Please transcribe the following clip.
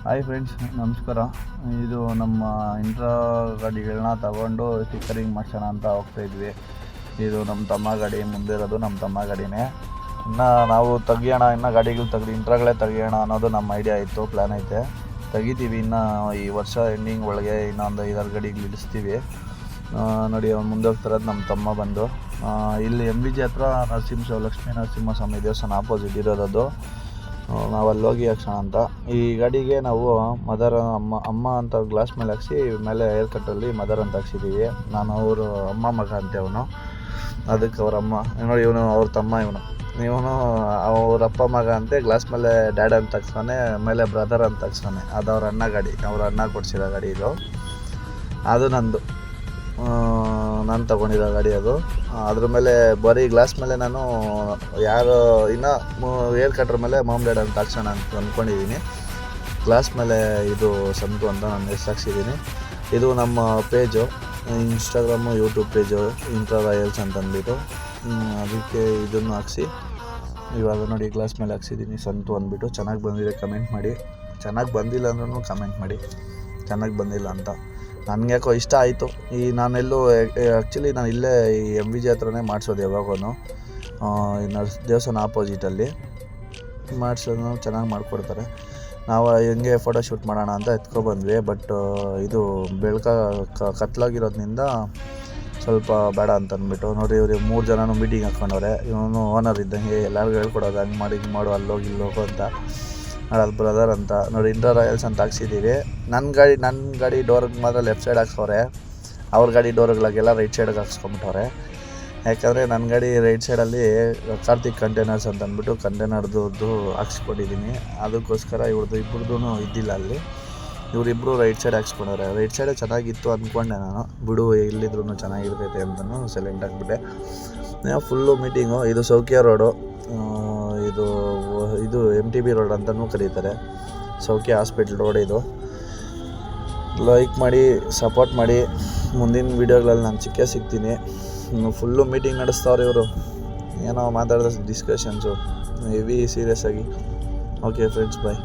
Hi friends, ನಮಸ್ಕಾರ. ಇದು ನಮ್ಮ ಇಂಟ್ರಾ ಗಾಡಿಗಳನ್ನ ತಗೊಂಡು ಸ್ಟಿಕ್ಕರಿಂಗ್ ಮಾಡ್ಸೋಣ ಅಂತ ಹೋಗ್ತಾಯಿದ್ವಿ. ಇದು ನಮ್ಮ ತಮ್ಮ ಗಾಡಿ, ಮುಂದೆ ಇರೋದು ನಮ್ಮ ತಮ್ಮ ಗಾಡಿನೇ. ಇನ್ನು ನಾವು ತೆಗಿಯೋಣ, ಇನ್ನು ಗಾಡಿಗಳು ಇಂಟ್ರಾಗಳೇ ತೆಗಿಯೋಣ ಅನ್ನೋದು ನಮ್ಮ ಐಡಿಯಾ ಇತ್ತು, ಪ್ಲ್ಯಾನ್ ಐತೆ. ತೆಗಿತೀವಿ ಇನ್ನು ಈ ವರ್ಷ ಎಂಡಿಂಗ್ ಒಳಗೆ ಇನ್ನೊಂದು 5-6 ಗಾಡಿಗಳು ಇಳಿಸ್ತೀವಿ. ನೋಡಿ, ಅವ್ನು ಮುಂದೆ ಹೋಗ್ತಿರೋದು ನಮ್ಮ ತಮ್ಮ ಬಂದು. ಇಲ್ಲಿ MVG ಹತ್ರ ಲಕ್ಷ್ಮೀ ನರಸಿಂಹಸ್ವಾಮಿ ದೇವಸ್ಥಾನ ಆಪೋಸಿಟ್ ಇರೋದು. ನಾವು ಅಲ್ಲಿ ಹೋಗಿ ಹಾಕ್ಸೋಣ ಅಂತ. ಈ ಗಾಡಿಗೆ ನಾವು ಮದರ್ ಅಮ್ಮ ಅಂತ ಗ್ಲಾಸ್ ಮೇಲೆ ಹಾಕ್ಸಿ, ಮೇಲೆ ಏರ್ ಕಟ್ಟಲ್ಲಿ ಮದರ್ ಅಂತ ಹಾಕ್ಸಿದ್ದೀವಿ. ನಾನು ಅವರು ಅಮ್ಮ ಮಗ ಅಂತೆ ಅವನು, ಅದಕ್ಕೆ ಅವ್ರ ಅಮ್ಮ. ನೋಡಿ, ಇವನು ಅವ್ರ ತಮ್ಮ, ಇವನು ಅವ್ರ ಅಪ್ಪ ಮಗ ಅಂತೆ. ಗ್ಲಾಸ್ ಮೇಲೆ ಡ್ಯಾಡ್ ಅಂತ ಹಾಕ್ಸ್ತಾನೆ, ಮೇಲೆ ಬ್ರದರ್ ಅಂತ ಹಾಕ್ಸ್ತಾನೆ. ಅದು ಅವ್ರ ಅಣ್ಣ ಗಾಡಿ, ಅವ್ರ ಅಣ್ಣ ಕೊಡಿಸಿರೋ ಗಾಡಿ ಇದು. ಅದು ನಾನು ತೊಗೊಂಡಿರೋ ಗಾಡಿ ಅದು. ಅದ್ರ ಮೇಲೆ ಬರೀ ಗ್ಲಾಸ್ ಮೇಲೆ ನಾನು ಯಾರು ಇನ್ನೂ ಏರ್ ಕಟ್ರ ಮೇಲೆ ಮಾಮ್ ಡ್ಯಾಡ್ ಅಂತ ಹಾಕ್ಸೋಣ ಅಂತ ಅಂದ್ಕೊಂಡಿದ್ದೀನಿ. ಗ್ಲಾಸ್ ಮೇಲೆ ಇದು ಸಂತು ಅಂತ ನಾನು ಹೆಸರು ಹಾಕ್ಸಿದ್ದೀನಿ. ಇದು ನಮ್ಮ page, Instagram, YouTube page intra Royals ಅಂತ ಅಂದ್ಬಿಟ್ಟು. ಅದಕ್ಕೆ ಇದನ್ನು ಹಾಕ್ಸಿ ಇವಾಗ ನೋಡಿ ಗ್ಲಾಸ್ ಮೇಲೆ ಹಾಕ್ಸಿದ್ದೀನಿ ಸಂತು ಅಂದ್ಬಿಟ್ಟು. ಚೆನ್ನಾಗಿ ಬಂದಿದೆ ಕಮೆಂಟ್ ಮಾಡಿ, ಚೆನ್ನಾಗಿ ಬಂದಿಲ್ಲ ಅಂದ್ರೂ ಕಮೆಂಟ್ ಮಾಡಿ ಚೆನ್ನಾಗಿ ಬಂದಿಲ್ಲ ಅಂತ. ನನಗೆ ಯಾಕೋ ಇಷ್ಟ ಆಯಿತು. ನಾನೆಲ್ಲೂ ಆ್ಯಕ್ಚುಲಿ ನಾನು ಇಲ್ಲೇ ಈ MVG ಹತ್ರನೇ ಮಾಡಿಸೋದು ಯಾವಾಗೂ, ದೇವಸ್ಥಾನ ಆಪೋಸಿಟಲ್ಲಿ ಮಾಡಿಸೋದು. ಚೆನ್ನಾಗಿ ಮಾಡಿಕೊಡ್ತಾರೆ. ನಾವು ಹೆಂಗೆ ಫೋಟೋಶೂಟ್ ಮಾಡೋಣ ಅಂತ ಎತ್ಕೊಬಂದ್ವಿ. ಬಟ್ ಇದು ಕತ್ಲಾಗಿರೋದ್ರಿಂದ ಸ್ವಲ್ಪ ಬೇಡ ಅಂತ ಅಂದ್ಬಿಟ್ಟು. ನೋಡಿ, ಇವ್ರು 3 ಜನನೂ ಮೀಟಿಂಗ್ ಹಾಕ್ಕೊಂಡವ್ರೆ. ಇವನು ಓನರ್ ಇದ್ದಂಗೆ ಎಲ್ಲರಿಗೂ ಹೇಳ್ಕೊಡೋದು, ಹಂಗೆ ಮಾಡಿ ಹಿಂಗೆ ಮಾಡು, ಅಲ್ಲೋಗಿ ಇಲ್ಲೋಗು ಅಂತ. ಅದು ಬ್ರದರ್ ಅಂತ. ನೋಡಿ, ಇಂಟ್ರಾ ರಾಯಲ್ಸ್ ಅಂತ ಹಾಕ್ಸಿದ್ದೀವಿ. ನನ್ನ ಗಾಡಿ ಡೋರ್ಗೆ ಮಾತ್ರ ಲೆಫ್ಟ್ ಸೈಡ್ ಹಾಕ್ಸವ್ರೆ. ಅವ್ರ ಗಾಡಿ ಡೋರ್ಗಳಿಗೆಲ್ಲ ರೈಟ್ ಸೈಡಿಗೆ ಹಾಕ್ಸ್ಕೊಂಬಿಟ್ಟವ್ರೆ. ಯಾಕಂದರೆ ನನ್ನ ಗಾಡಿ ರೈಟ್ ಸೈಡಲ್ಲಿ ಕಾರ್ತಿಕ್ ಕಂಟೈನರ್ಸ್ ಅಂತ ಅಂದ್ಬಿಟ್ಟು ಕಂಟೈನರ್ದು ಹಾಕ್ಸ್ಕೊಂಡಿದ್ದೀನಿ. ಅದಕ್ಕೋಸ್ಕರ ಇಬ್ಬರದೂ ಇದ್ದಿಲ್ಲ ಅಲ್ಲಿ. ಇವರಿಬ್ಬರು ರೈಟ್ ಸೈಡ್ ಹಾಕ್ಸ್ಕೊಂಡವ್ರೆ. ರೈಟ್ ಸೈಡೇ ಚೆನ್ನಾಗಿತ್ತು ಅಂದ್ಕೊಂಡೆ ನಾನು. ಬಿಡು, ಎಲ್ಲಿದ್ರೂ ಚೆನ್ನಾಗಿರ್ತೈತೆ ಅಂತಲೂ ಸೈಲೆಂಟ್ ಆಗಿಬಿಟ್ಟೆ. Full meeting. ಇದು ಸೌಖ್ಯ ರೋಡು, ಇದು MTB ರೋಡ್ ಅಂತಲೂ ಕರೀತಾರೆ. ಸೌಖ್ಯ ಹಾಸ್ಪಿಟ್ಲ್ ರೋಡ್ ಇದು. ಲೈಕ್ ಮಾಡಿ, ಸಪೋರ್ಟ್ ಮಾಡಿ. ಮುಂದಿನ ವೀಡಿಯೋಗಳಲ್ಲಿ ನಾನು ಸಿಗ್ತೀನಿ. ಫುಲ್ಲು ಮೀಟಿಂಗ್ ನಡೆಸ್ತವ್ರೆ ಇವರು. ಏನೋ ಮಾತಾಡಿದ್ರೆ ಡಿಸ್ಕಷನ್ಸು ಹೆವಿ ಸೀರಿಯಸ್ ಆಗಿ. ಓಕೆ ಫ್ರೆಂಡ್ಸ್, ಬಾಯ್.